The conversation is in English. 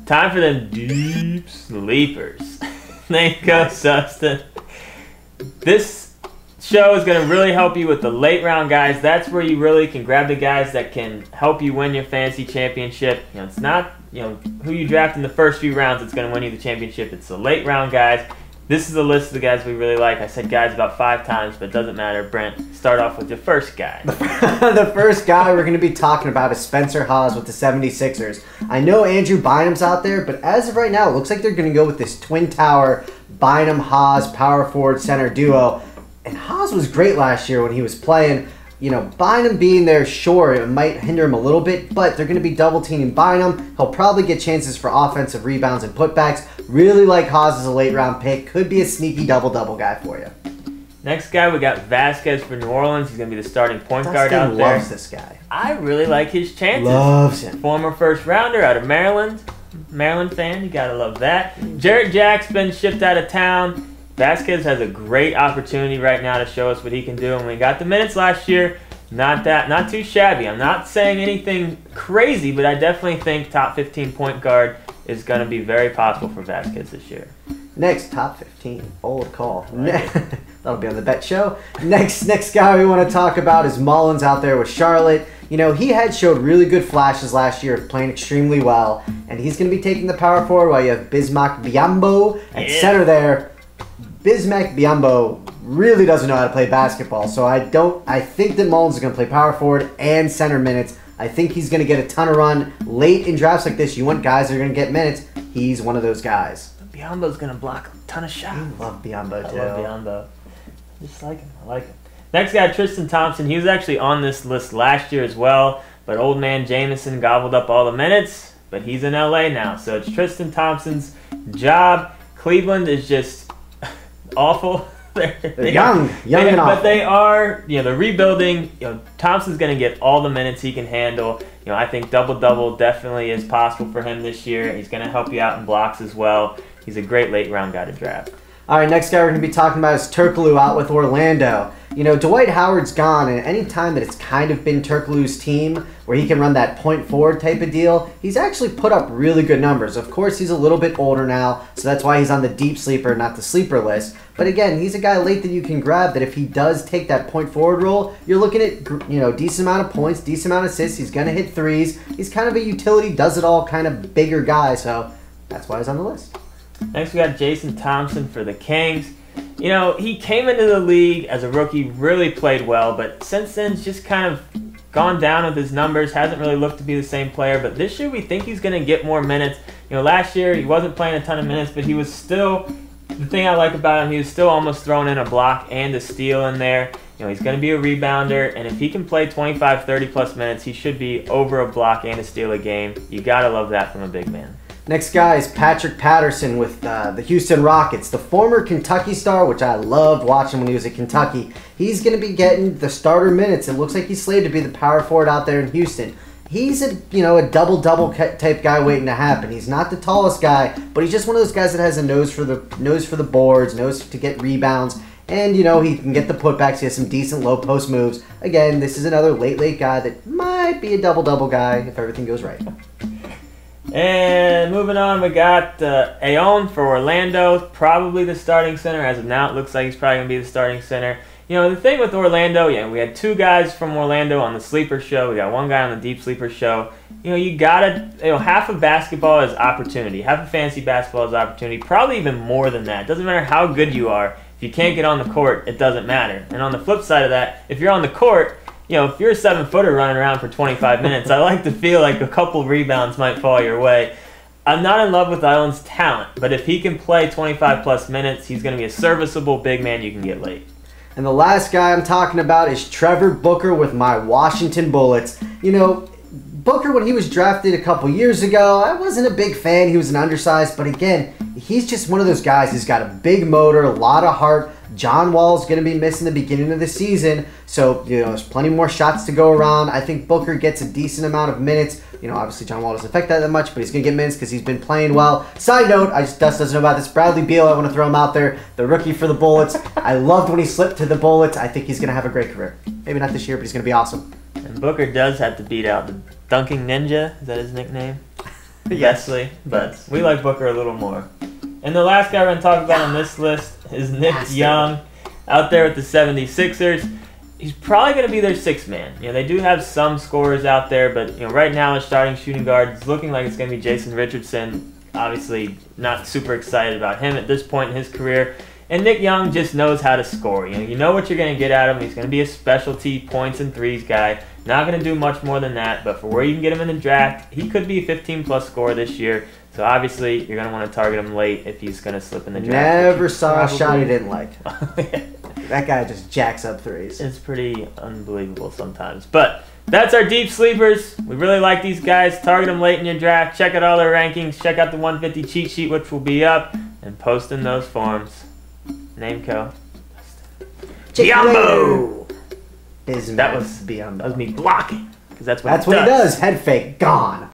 time for them deep sleepers. Thank you, Dustin. This show is going to really help you with the late round guys. That's where you really can grab the guys that can help you win your fantasy championship. It's not who you draft in the first few rounds that's going to win you the championship. It's the late round guys. This is a list of the guys we really like. I said guys about 5 times, but it doesn't matter. Brent, start off with your first guy. The first guy we're going to be talking about is Spencer Hawes with the 76ers. I know Andrew Bynum's out there, but as of right now, it looks like they're going to go with this twin tower Bynum-Hawes power forward center duo. And Hawes was great last year when he was playing. Bynum being there, sure, it might hinder him a little bit, but they're going to be double teaming Bynum. He'll probably get chances for offensive rebounds and putbacks. Really like Hawes as a late round pick. Could be a sneaky double-double guy for you. Next guy, we got Vasquez for New Orleans. He's going to be the starting point guard out there. Loves this guy. I really like his chances. Loves him. Former first rounder out of Maryland. Maryland fan, you got to love that. Jarrett Jack's been shipped out of town. Vasquez has a great opportunity right now to show us what he can do. And we got the minutes last year. Not too shabby. I'm not saying anything crazy, but I definitely think top 15 point guard is going to be very possible for Vasquez this year. Next, top 15. Bold call. Right. That'll be on the bet show. Next guy we want to talk about is Mullins out there with Charlotte. He had showed really good flashes last year of playing extremely well. And he's going to be taking the power forward while you have Bismack Biyombo at center there. Bismack Biyombo really doesn't know how to play basketball, so I think that Mullins is going to play power forward and center minutes. I think he's going to get a ton of run. Late in drafts like this, you want guys that are going to get minutes. He's one of those guys. Biyombo's going to block a ton of shots. I love Biyombo, too. I love Biyombo. Just like him. I like him. Next guy, Tristan Thompson. He was actually on this list last year as well, but old man Jameson gobbled up all the minutes, but he's in LA now, so it's Tristan Thompson's job. Cleveland is just awful. They're young and awful. But they are, they're rebuilding. Thompson's going to get all the minutes he can handle. I think double-double definitely is possible for him this year. He's going to help you out in blocks as well. He's a great late-round guy to draft. All right, next guy we're going to be talking about is Turkoglu out with Orlando. Dwight Howard's gone, and any time that it's kind of been Turkoglu's team where he can run that point forward type of deal, he's actually put up really good numbers. Of course, he's a little bit older now, so that's why he's on the deep sleeper, not the sleeper list. But again, he's a guy late that you can grab that if he does take that point forward role, you're looking at, decent amount of points, decent amount of assists. He's going to hit threes. He's kind of a utility, does it all kind of bigger guy, so that's why he's on the list. Next, we got Jason Thompson for the Kings. He came into the league as a rookie, really played well, but since then, it's just kind of gone down with his numbers, hasn't really looked to be the same player, but this year we think he's going to get more minutes. Last year he wasn't playing a ton of minutes, but he was still, the thing I like about him, he was still almost throwing in a block and a steal in there. He's going to be a rebounder, and if he can play 25, 30-plus minutes, he should be over a block and a steal a game. You got to love that from a big man. Next guy is Patrick Patterson with the Houston Rockets, the former Kentucky star, which I loved watching when he was at Kentucky. He's going to be getting the starter minutes. It looks like he's slated to be the power forward out there in Houston. He's a double-double type guy waiting to happen. He's not the tallest guy, but he's just one of those guys that has a nose for the boards, nose to get rebounds, and he can get the putbacks. He has some decent low post moves. Again, this is another late guy that might be a double-double guy if everything goes right. And moving on, we got Aon for Orlando, probably the starting center. As of now, it looks like he's probably going to be the starting center. The thing with Orlando, we had 2 guys from Orlando on the sleeper show. We got 1 guy on the deep sleeper show. You got to, half of basketball is opportunity. Half of fantasy basketball is opportunity. Probably even more than that. It doesn't matter how good you are. If you can't get on the court, it doesn't matter. And on the flip side of that, if you're on the court, if you're a 7-footer running around for 25 minutes, I like to feel like a couple rebounds might fall your way. I'm not in love with Island's talent, but if he can play 25-plus minutes, he's going to be a serviceable big man you can get late. And the last guy I'm talking about is Trevor Booker with my Washington Bullets. Booker, when he was drafted a couple years ago, I wasn't a big fan. He was an undersized, but again, he's just one of those guys who's got a big motor, a lot of heart. John Wall's going to be missing the beginning of the season, so there's plenty more shots to go around. I think Booker gets a decent amount of minutes. Obviously John Wall doesn't affect that much, but he's going to get minutes because he's been playing well. Side note, Dust doesn't know about this. Bradley Beal, I want to throw him out there, the rookie for the Bullets. I loved when he slipped to the Bullets. I think he's going to have a great career. Maybe not this year, but he's going to be awesome. And Booker does have to beat out the Dunking Ninja. Is that his nickname? Wesley, but we like Booker a little more. And the last guy we're going to talk about on this list is Nick Young, out there with the 76ers. He's probably going to be their sixth man. They do have some scorers out there, but right now his starting shooting guard is looking like it's going to be Jason Richardson. Obviously, not super excited about him at this point in his career. And Nick Young just knows how to score. You know what you're going to get out of him. He's going to be a specialty points and threes guy. Not going to do much more than that, but for where you can get him in the draft, he could be a 15-plus scorer this year. So obviously, you're going to want to target him late if he's going to slip in the draft. Never saw a shot he didn't like. That guy just jacks up threes. It's pretty unbelievable sometimes. But that's our deep sleepers. We really like these guys. Target them late in your draft. Check out all their rankings. Check out the 150 cheat sheet, which will be up, and post in those forms. Nameco. Biombo! That was me blocking. Because that's what he does. Head fake, gone.